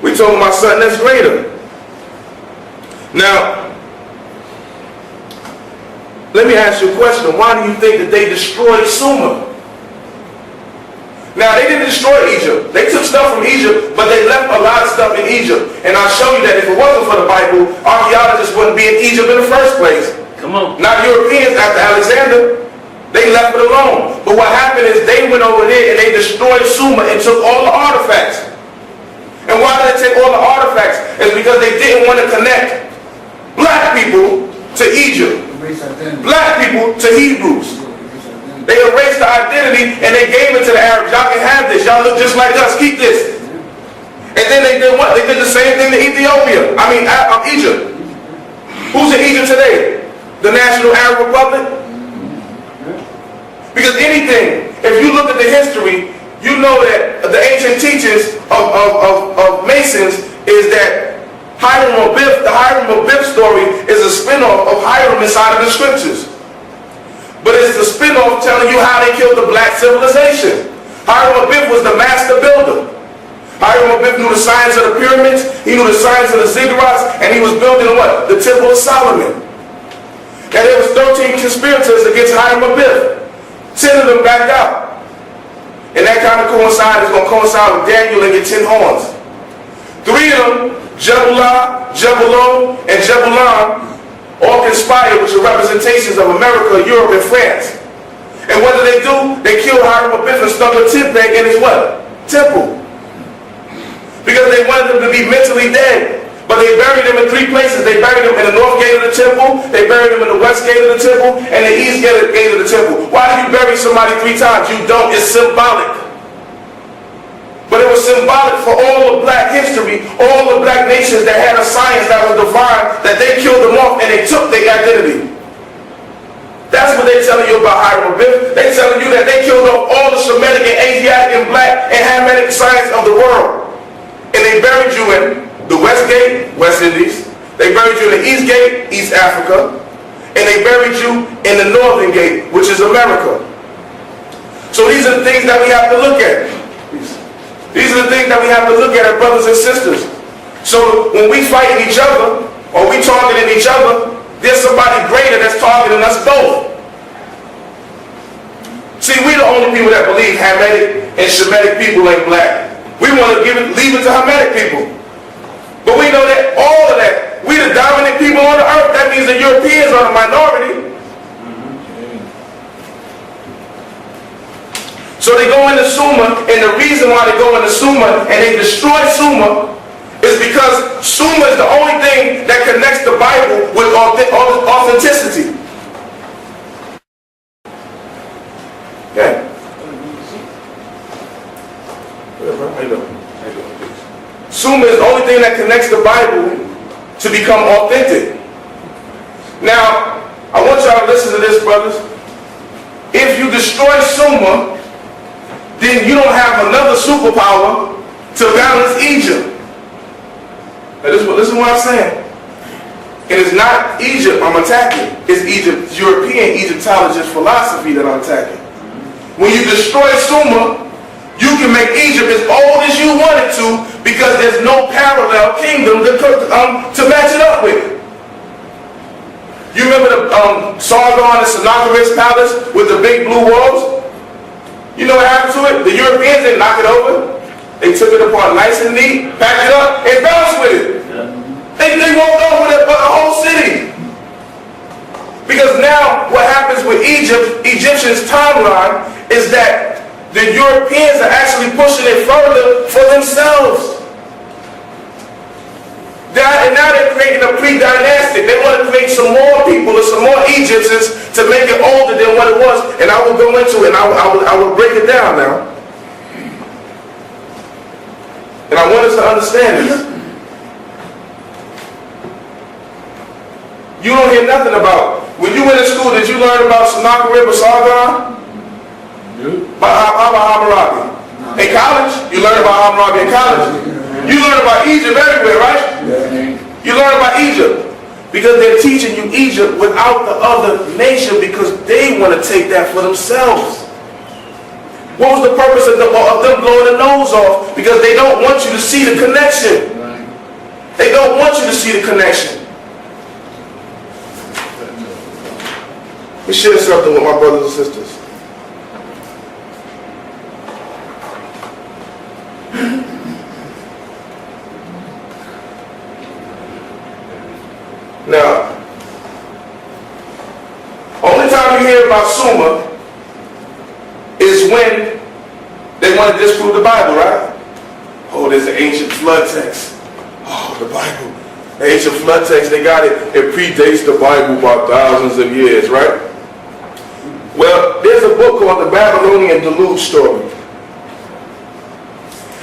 We're talking about something that's greater. Now, let me ask you a question. Why do you think that they destroyed Sumer? Now, they didn't destroy Egypt. They took stuff from Egypt, but they left a lot of stuff in Egypt. And I'll show you that if it wasn't for the Bible, archaeologists wouldn't be in Egypt in the first place. Come on. Not Europeans after Alexander. They left it alone. But what happened is they went over there and they destroyed Sumer and took all the artifacts. And why did they take all the artifacts? It's because they didn't want to connect black people to Egypt. Black people to Hebrews. They erased the identity and they gave it to the Arabs. Y'all can have this. Y'all look just like us. Keep this. And then they did what? They did the same thing to Ethiopia. Egypt. Who's in Egypt today? The National Arab Republic? Because anything, if you look at the history, you know that the ancient teachings of Masons is that the Hiram Abiff story is a spin-off of Hiram inside of the scriptures. But it's the spin-off telling you how they killed the black civilization. Hiram Abiff was the master builder. Hiram Abiff knew the science of the pyramids, he knew the science of the ziggurats, and he was building what? The Temple of Solomon. And there was 13 conspirators against Hiram Abiff. 10 of them backed out. And that kind of is going to coincide with Daniel and get 10 horns. 3 of them, Jebullah, Jebulon, and Jebulon, all conspired, which are representations of America, Europe, and France. And what did they do? They killed Hiram Abiff and stuck a tent peg in his what? Temple. Because they wanted him to be mentally dead. But they buried him in 3 places. They buried him in the north gate of the temple, they buried him in the west gate of the temple, and the east gate of the temple. Why do you bury somebody 3 times? You don't. It's symbolic. But it was symbolic for all of black history, all the black nations that had a science that was divine, that they killed them off and they took their identity. That's what they're telling you about Hiram Abiff. They're telling you that they killed off all the Semitic and Asiatic and black and Hamitic science of the world. And they buried you in the West Gate, West Indies. They buried you in the East Gate, East Africa. And they buried you in the Northern Gate, which is America. So these are the things that we have to look at. These are the things that we have to look at, our brothers and sisters. So when we fighting each other, or we targeting each other, there's somebody greater that's targeting us both. See, we the only people that believe Hamitic and Shemitic people ain't black. We want to leave it to Hamitic people. But we know that all of that, we the dominant people on the earth. That means the Europeans are the minority. So they go into Sumer, and the reason why they go into Sumer and they destroy Sumer is because Sumer is the only thing that connects the Bible with authenticity. Yeah. Sumer is the only thing that connects the Bible to become authentic. Now, I want y'all to listen to this, brothers. If you destroy Sumer, then you don't have another superpower to balance Egypt. Now listen to what I'm saying. It is not Egypt I'm attacking. It's Egypt, European Egyptologist philosophy that I'm attacking. When you destroy Sumer, you can make Egypt as old as you want it to, because there's no parallel kingdom to match it up with. You remember the Sargon and Sennacherib's palace with the big blue walls? You know what happened to it? The Europeans didn't knock it over. They took it apart nice and neat, packed it up, and bounced with it. Yeah. They walked off with it for the whole city. Because now what happens with Egyptians' timeline is that the Europeans are actually pushing it further for themselves. And now they're creating a pre-dynastic. They want to create some more people or some more Egyptians to make it older than what it was. And I will go into it and I will break it down now. And I want us to understand this. You don't hear nothing about, when you went to school, did you learn about Sennacherib or Sargon? How about Hammurabi? In college, you learn about Hammurabi in college. You learn about Egypt everywhere, right? You learn about Egypt because they're teaching you Egypt without the other nation because they want to take that for themselves. What was the purpose of them blowing the nose off? Because they don't want you to see the connection. don't want you to see the connection. Let me share something with my brothers and sisters. Now, only time you hear about Summa is when they want to disprove the Bible, right? Oh, there's an ancient flood text. Oh, the Bible. The ancient flood text, they got it. It predates the Bible by thousands of years, right? Well, there's a book called The Babylonian Deluge Story.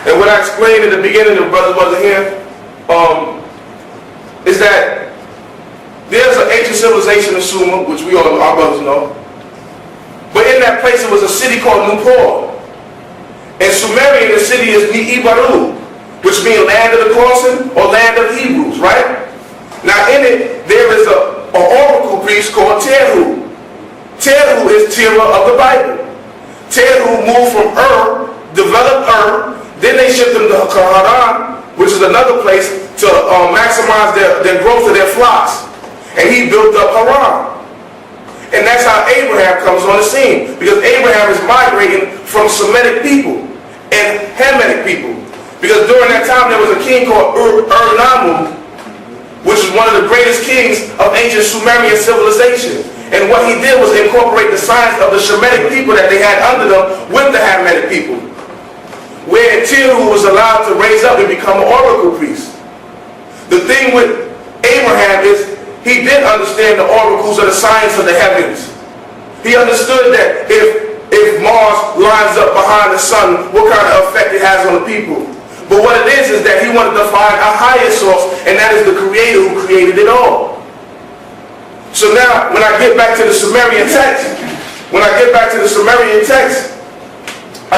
And what I explained in the beginning, the brother wasn't here, is that there's an ancient civilization in Sumer, which we all, our brothers know. But in that place, it was a city called Nippur. In Sumerian, the city is Ni'ibaru, which means land of the crossing or land of Hebrews, right? Now in it, there is an oracle priest called Terhu. Terhu is Terah of the Bible. Terhu moved from developed then they shipped them to Haran, which is another place to maximize their growth of their flocks. And he built up Haran. And that's how Abraham comes on the scene. Because Abraham is migrating from Semitic people and Hamitic people. Because during that time there was a king called Ur-Nammu, which is one of the greatest kings of ancient Sumerian civilization. And what he did was incorporate the science of the Shemitic people that they had under them with the Hamitic people. Where Terhu was allowed to raise up and become an oracle priest. The thing with Abraham is he did understand the oracles of the science of the heavens. He understood that if Mars lines up behind the sun, what kind of effect it has on the people. But what it is that he wanted to find a higher source, and that is the Creator who created it all. So now, when I get back to the Sumerian text, I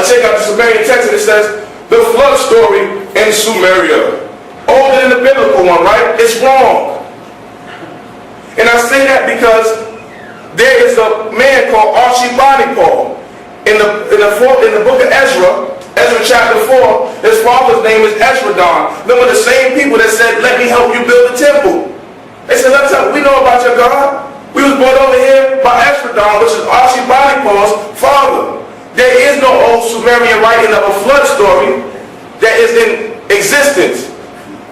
check out the Sumerian text and it says, the flood story in Sumeria. Older than the biblical one, right? It's wrong. And I say that because there is a man called Ashurbanipal in the book of Ezra chapter 4. His father's name is Esdras. Them were the same people that said, let me help you build the temple. They said, we know about your God. We was brought over here by Esdras, which is Ashurbanipal's father. There is no old Sumerian writing of a flood story that is in existence.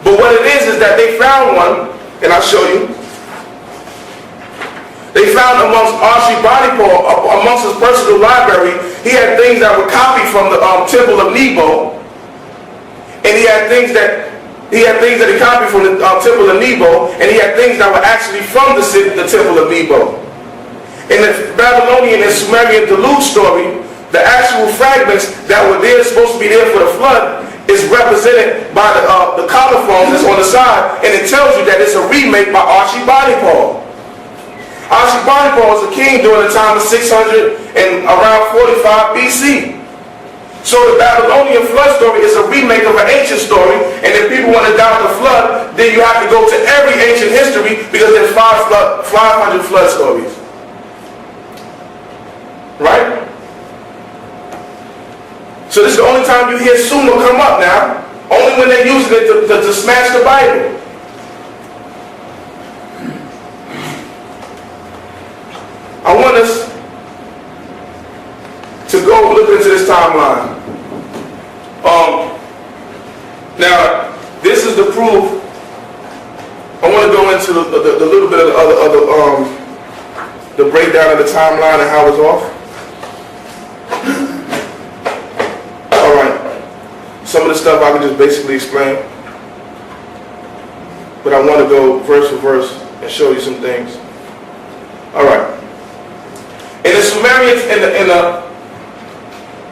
But what it is that they found one, and I'll show you. They found amongst Ashurbanipal, amongst his personal library, he had things that were copied from the temple of Nebo, and he had things that he copied from the temple of Nebo, and he had things that were actually from the temple of Nebo. In the Babylonian and Sumerian deluge story, the actual fragments that were there, supposed to be there for the flood, is represented by the colophons that's on the side, and it tells you that it's a remake by Ashurbanipal. Ashurbanipal was a king during the time of 600 and around 45 BC. So the Babylonian flood story is a remake of an ancient story, and if people want to doubt the flood, then you have to go to every ancient history because there's 500 flood stories. Right? So this is the only time you hear Sumer come up now, only when they're using it to smash the Bible. I want us to go look into this timeline. Now, this is the proof. I want to go into the little bit of the breakdown of the timeline and how it's off. All right. Some of the stuff I can just basically explain, but I want to go verse for verse and show you some things. All right. In the Sumerian, in the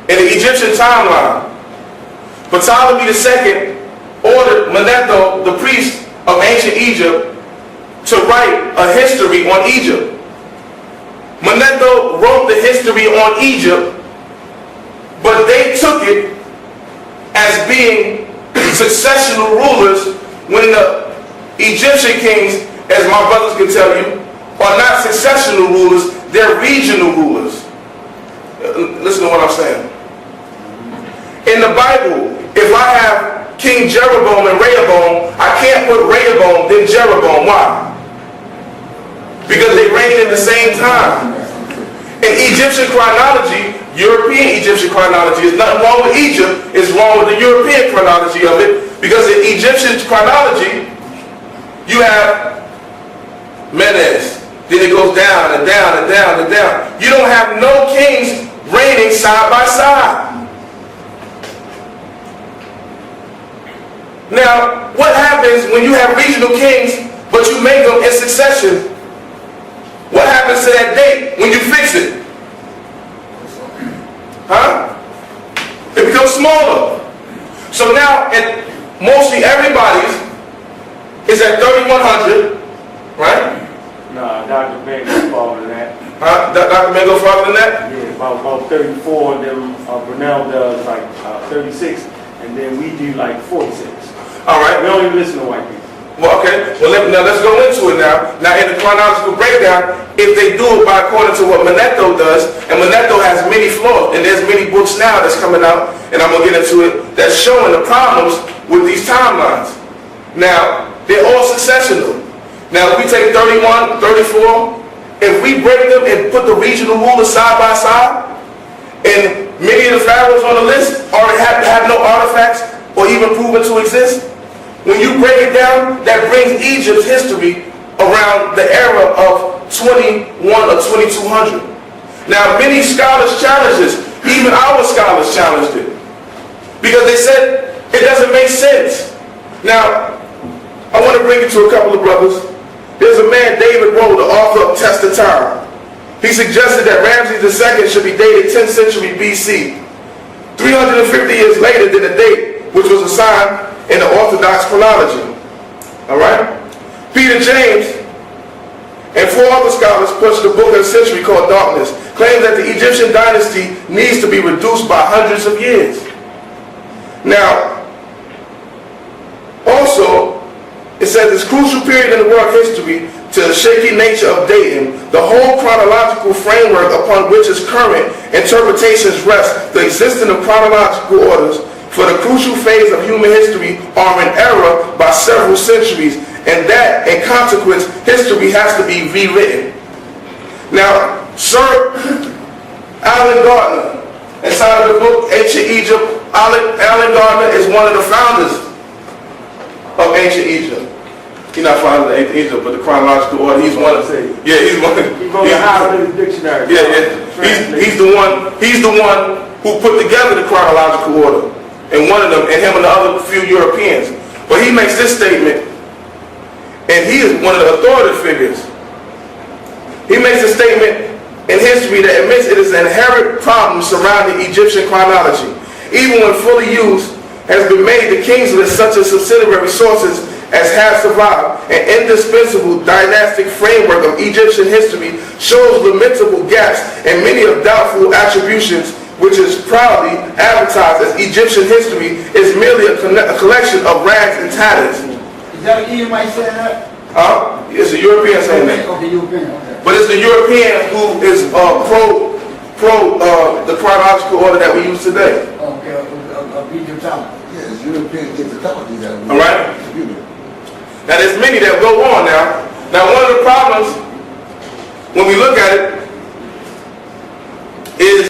Egyptian timeline, Ptolemy II ordered Manetho, the priest of ancient Egypt, to write a history on Egypt. Manetho wrote the history on Egypt, but they took it as being successional rulers when the Egyptian kings, as my brothers can tell you, are not successional rulers, they're regional rulers. Listen to what I'm saying. In the Bible, if I have King Jeroboam and Rehoboam, I can't put Rehoboam Rehoboam, then Jeroboam. Why? Because they reigned in the same time. In Egyptian chronology, European Egyptian chronology, is nothing wrong with Egypt, it's wrong with the European chronology of it, because in Egyptian chronology, you have Menes, then it goes down and down and down and down. You don't have no kings reigning side by side. Now, what happens when you have regional kings, but you make them in succession? What happens to that date when you fix it? Huh? It becomes smaller. So now, mostly everybody's is at 3100, right? No, Dr. Ben goes farther than that. Huh? Dr. Ben goes farther than that? Yeah, about 34, and then Brunel does like 36, and then we do like 46. All right. We don't even listen to white people. Well, okay. Well, now let's go into it now. Now, in the chronological breakdown, if they do it by according to what Manetho does, and Manetho has many flaws, and there's many books now that's coming out, and I'm going to get into it, that's showing the problems with these timelines. Now, they're all successional. Now, if we take 31, 34, if we break them and put the regional rulers side by side, and many of the pharaohs on the list already have no artifacts or even proven to exist, when you break it down, that brings Egypt's history around the era of 21 or 2200. Now, many scholars challenge this. Even our scholars challenged it, because they said it doesn't make sense. Now, I want to bring it to a couple of brothers. There's a man, David Rowe, the author of Testatar. He suggested that Ramses II should be dated 10th century BC, 350 years later than the date which was assigned in the Orthodox chronology. All right? Peter James and 4 other scholars pushed a book of the century called Darkness, claims that the Egyptian dynasty needs to be reduced by hundreds of years. Now, also, it says this crucial period in the world history to the shaky nature of dating, the whole chronological framework upon which its current interpretations rest, the existence of chronological orders for the crucial phase of human history are in error by several centuries, and that, in consequence, history has to be rewritten. Now, Sir Alan Gardner, inside of the book Ancient Egypt, Alan Gardner is one of the founders of Ancient Egypt. He's not founder of Ancient Egypt, but the chronological order. He's one of the. Yeah, he's one. He wrote the Howard Dictionary. Yeah. He's the one. He's the one who put together the chronological order, and one of them, and him and the other few Europeans. But he makes this statement, and he is one of the authoritative figures. He makes a statement in history that admits it is an inherent problem surrounding Egyptian chronology. Even when fully used, has been made the king's list such as subsidiary sources as have survived. An indispensable dynastic framework of Egyptian history shows lamentable gaps and many of doubtful attributions, which is proudly advertised as Egyptian history, is merely a collection of rags and tatters. Is that an Edomite saying that? It's a European saying that. Okay, European, okay. But it's the European who is pro the chronological order that we use today. Okay, of Egypt time. Yeah, it's European Egyptology that we. All right. Now there's many that go on now. Now one of the problems when we look at it is